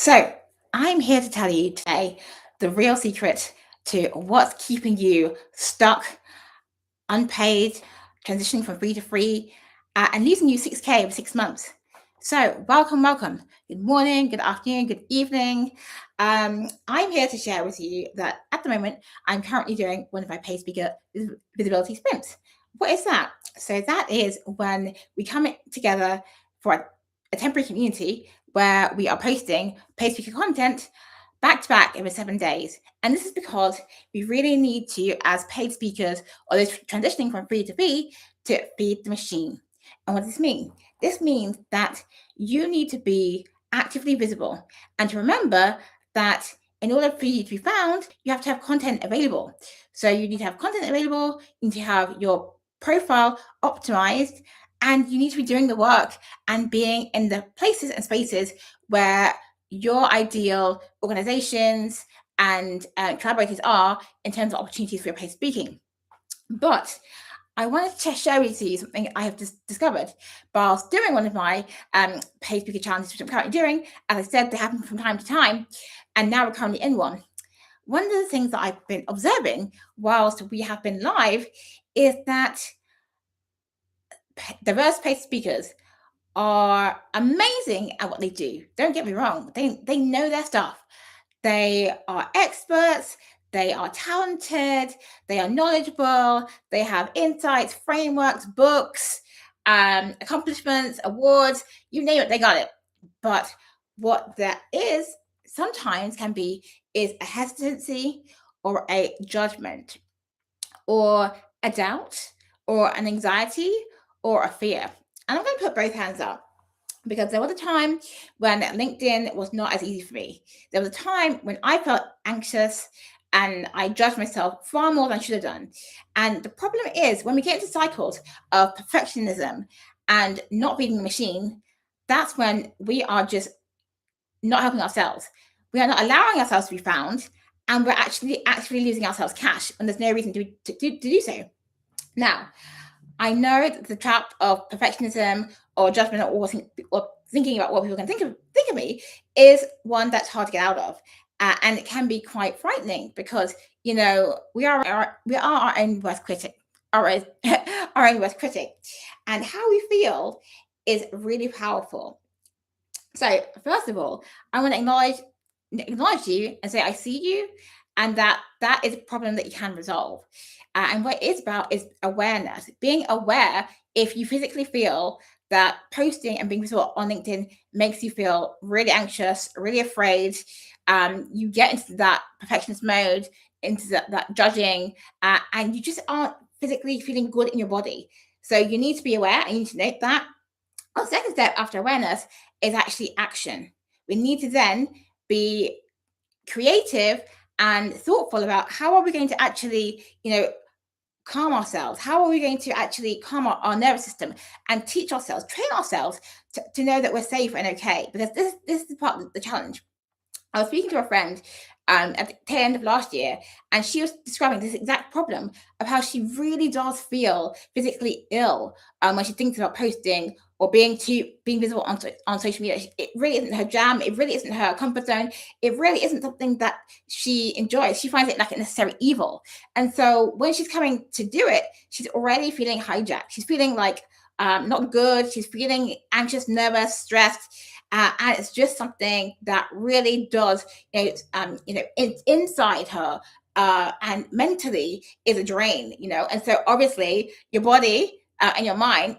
So, I'm here to tell you today the real secret to what's keeping you stuck, unpaid, transitioning from free to free, and losing you 6K over 6 months. So, welcome. Good morning, good afternoon, good evening. I'm here to share with you that at the moment, I'm currently doing one of my paid speaker visibility sprints. What is that? So, that is when we come together for a temporary community where we are posting paid speaker content back to back over 7 days. And this is because we really need to, as paid speakers or those transitioning from free to free, to feed the machine. And what does this mean? This means that you need to be actively visible and to remember that in order for you to be found, you have to have content available. So you need to have content available, you need to have your profile optimized, and you need to be doing the work and being in the places and spaces where your ideal organizations and collaborators are in terms of opportunities for your paid speaking. But I wanted to share with you something I have just discovered whilst doing one of my paid speaker challenges, which I'm currently doing. As I said, they happen from time to time, and now we're currently in one. One of the things that I've been observing whilst we have been live is that diverse paid speakers are amazing at what they do. Don't get me wrong, they know their stuff. They are experts, they are talented, they are knowledgeable, they have insights, frameworks, books, accomplishments, awards, you name it, they got it. But what there is sometimes can be is a hesitancy or a judgment or a doubt or an anxiety or a fear. And I'm going to put both hands up because there was a time when LinkedIn was not as easy for me. There was a time when I felt anxious and I judged myself far more than I should have done. And the problem is when we get into cycles of perfectionism and not beating the machine, that's when we are just not helping ourselves. We are not allowing ourselves to be found, and we're actually losing ourselves cash when there's no reason to do so. Now, I know that the trap of perfectionism or judgment or thinking about what people can think of me is one that's hard to get out of, and it can be quite frightening because we are our own worst critic, our own worst critic, and how we feel is really powerful. So first of all, I want to acknowledge you and say I see you, and that is a problem that you can resolve. And what it's about is awareness, being aware if you physically feel that posting and being visible on LinkedIn makes you feel really anxious, really afraid. You get into that perfectionist mode, into that judging, and you just aren't physically feeling good in your body. So you need to be aware and you need to note that. Our second step after awareness is actually action. We need to then be creative and thoughtful about how are we going to actually, calm ourselves? How are we going to actually calm our nervous system and teach ourselves, train ourselves to know that we're safe and okay? Because this is part of the challenge. I was speaking to a friend at the tail end of last year, and she was describing this exact problem of how she really does feel physically ill when she thinks about posting or being visible on social media. It really isn't her jam. It really isn't her comfort zone. It really isn't something that she enjoys. She finds it like a necessary evil. And so when she's coming to do it, she's already feeling hijacked. She's feeling like not good. She's feeling anxious, nervous, stressed, and it's just something that really does, inside her and mentally is a drain, And so obviously your body and your mind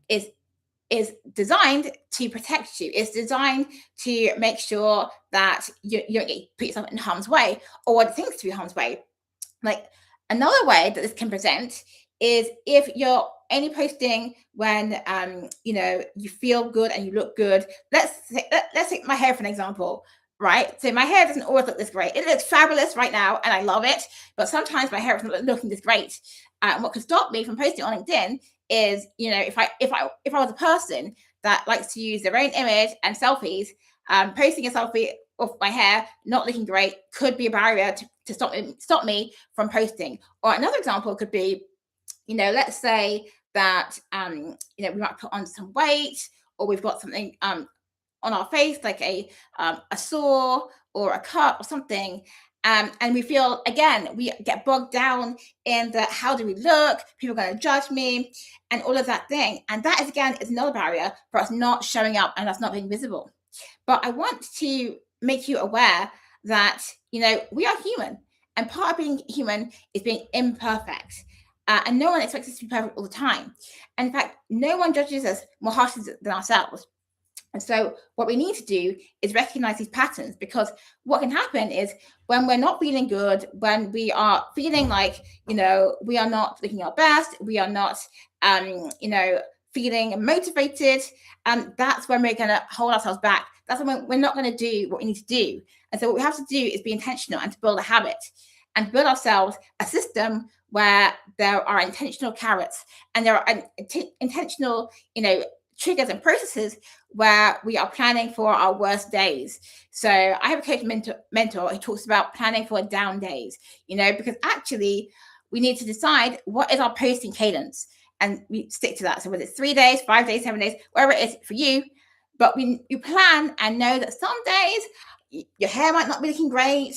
is designed to protect you. It's designed to make sure that you don't put yourself in harm's way or what it thinks to be harm's way. Like another way that this can present is if you're only posting when you feel good and you look good. Let's take my hair for an example, right? So my hair doesn't always look this great. It looks fabulous right now, and I love it. But sometimes my hair isn't looking this great. And what could stop me from posting on LinkedIn is, if I was a person that likes to use their own image and selfies, posting a selfie of my hair not looking great could be a barrier to stop me from posting. Or another example could be, let's say that we might put on some weight, or we've got something on our face, like a sore or a cut or something. And we feel, again, we get bogged down in the how do we look, people are going to judge me, and all of that thing. And that is, again, is another barrier for us not showing up and us not being visible. But I want to make you aware that, we are human. And part of being human is being imperfect. And no one expects us to be perfect all the time. And in fact, no one judges us more harshly than ourselves. And so, what we need to do is recognize these patterns, because what can happen is when we're not feeling good, when we are feeling like, we are not looking our best, we are not, feeling motivated, that's when we're going to hold ourselves back. That's when we're not going to do what we need to do. And so, what we have to do is be intentional and to build a habit and build ourselves a system where there are intentional carrots and there are intentional, triggers and processes where we are planning for our worst days. So I have a coach mentor who talks about planning for down days, because actually we need to decide what is our posting cadence and we stick to that. So whether it's 3 days, 5 days, 7 days, wherever it is for you, but you plan and know that some days your hair might not be looking great.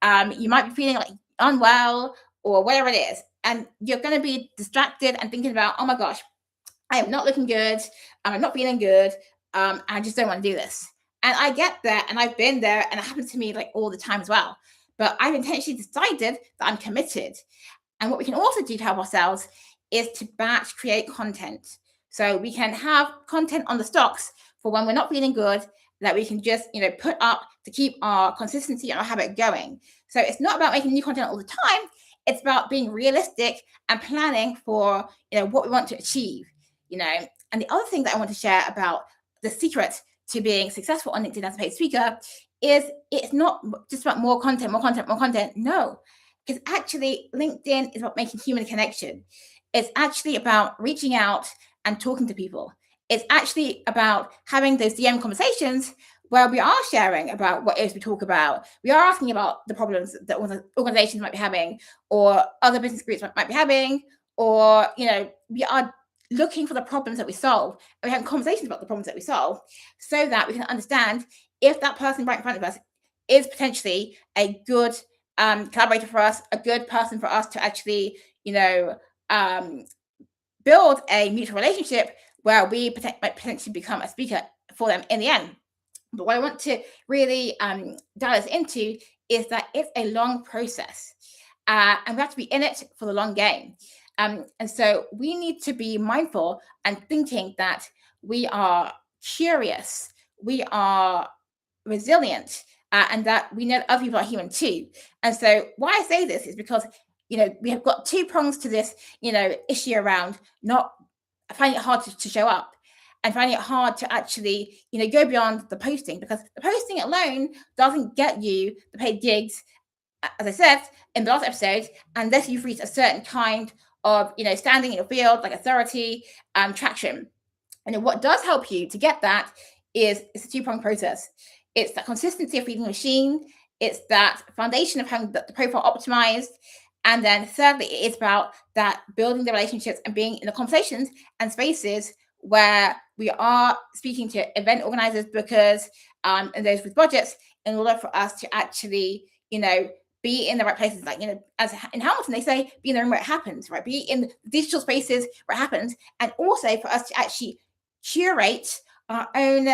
You might be feeling like unwell or whatever it is. And you're going to be distracted and thinking about, oh my gosh, I am not looking good. I'm not feeling good. I just don't want to do this. And I get that. And I've been there. And it happens to me like all the time as well. But I've intentionally decided that I'm committed. And what we can also do to help ourselves is to batch create content. So we can have content on the stocks for when we're not feeling good that we can just, put up to keep our consistency and our habit going. So it's not about making new content all the time. It's about being realistic and planning for, what we want to achieve. And the other thing that I want to share about the secret to being successful on LinkedIn as a paid speaker is it's not just about more content, more content, more content. No, because actually LinkedIn is about making human connection. It's actually about reaching out and talking to people. It's actually about having those DM conversations where we are sharing about what it is we talk about. We are asking about the problems that organizations might be having or other business groups might be having, or, we are looking for the problems that we solve, and we're having conversations about the problems that we solve so that we can understand if that person right in front of us is potentially a good collaborator for us, a good person for us to actually, build a mutual relationship where we might potentially become a speaker for them in the end. But what I want to really dial us into is that it's a long process, and we have to be in it for the long game. And so we need to be mindful and thinking that we are curious, we are resilient, and that we know that other people are human too. And so why I say this is because, we have got two prongs to this, issue around not finding it hard to show up and finding it hard to actually, go beyond the posting, because the posting alone doesn't get you the paid gigs, as I said in the last episode, unless you've reached a certain kind of, standing in your field, like authority, traction. And what does help you to get that is it's a two-pronged process. It's that consistency of feeding the machine. It's that foundation of having the profile optimized. And then thirdly, it is about that building the relationships and being in the conversations and spaces where we are speaking to event organizers, bookers, and those with budgets, in order for us to actually, be in the right places. Like, as in Hamilton, they say, be in the room where it happens, right? Be in the digital spaces where it happens. And also for us to actually curate our own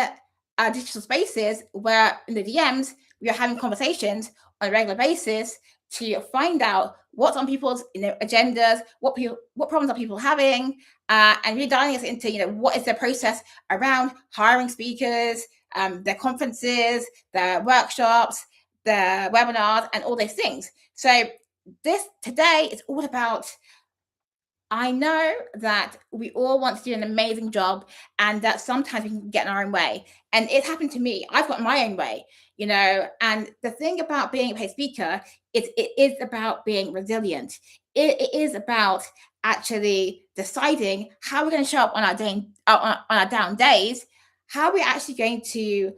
digital spaces where in the DMs, we are having conversations on a regular basis to find out what's on people's agendas, what problems are people having, and really dialing us into what is their process around hiring speakers, their conferences, their workshops, their webinars, and all those things. So this today is all about, I know that we all want to do an amazing job and that sometimes we can get in our own way. And it happened to me. I've got my own way, and the thing about being a paid speaker is it is about being resilient. It is about actually deciding how we're going to show up on our day, on our down days, how we're actually going to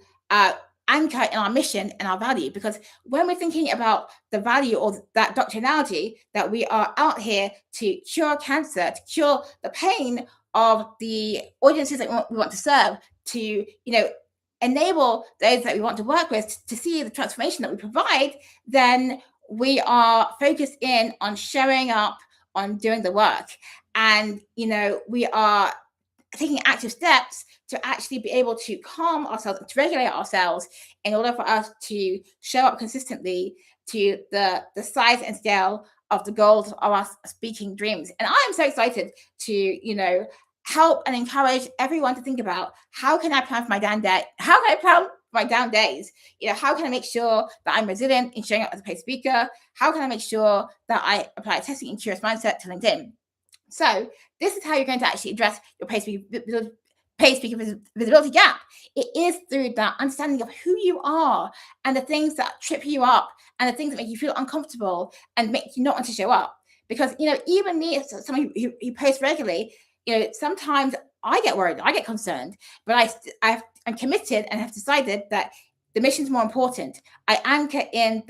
anchor in our mission and our value. Because when we're thinking about the value or that doctrinality that we are out here to cure cancer, to cure the pain of the audiences that we want to serve, to enable those that we want to work with to see the transformation that we provide, then we are focused in on showing up, on doing the work. And, we are taking active steps to actually be able to calm ourselves, to regulate ourselves in order for us to show up consistently to the size and scale of the goals of our speaking dreams. And I am so excited to, help and encourage everyone to think about, how can I plan for my down day? How can I plan my down days? How can I make sure that I'm resilient in showing up as a paid speaker? How can I make sure that I apply a testing and curious mindset to LinkedIn? So this is how you're going to actually address your paid speaker visibility gap. It is through that understanding of who you are and the things that trip you up and the things that make you feel uncomfortable and make you not want to show up. Because, even me, as someone who posts regularly, sometimes I get worried, I get concerned, but I'm committed and have decided that the mission is more important. I anchor in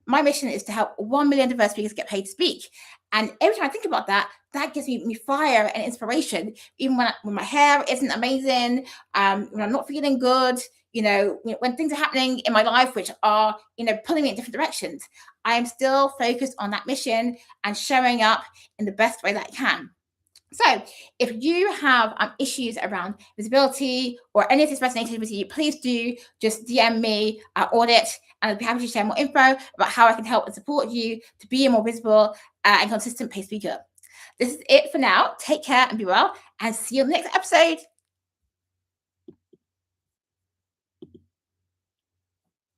my mission is to help 1 million diverse speakers get paid to speak. And every time I think about that, that gives me fire and inspiration, even when my hair isn't amazing, when I'm not feeling good, when things are happening in my life which are, pulling me in different directions. I am still focused on that mission and showing up in the best way that I can. So if you have issues around visibility or any of this resonated with you, please do just DM me at Audit, and I'll be happy to share more info about how I can help and support you to be a more visible and consistent paid speaker. This is it for now. Take care and be well, and see you in the next episode.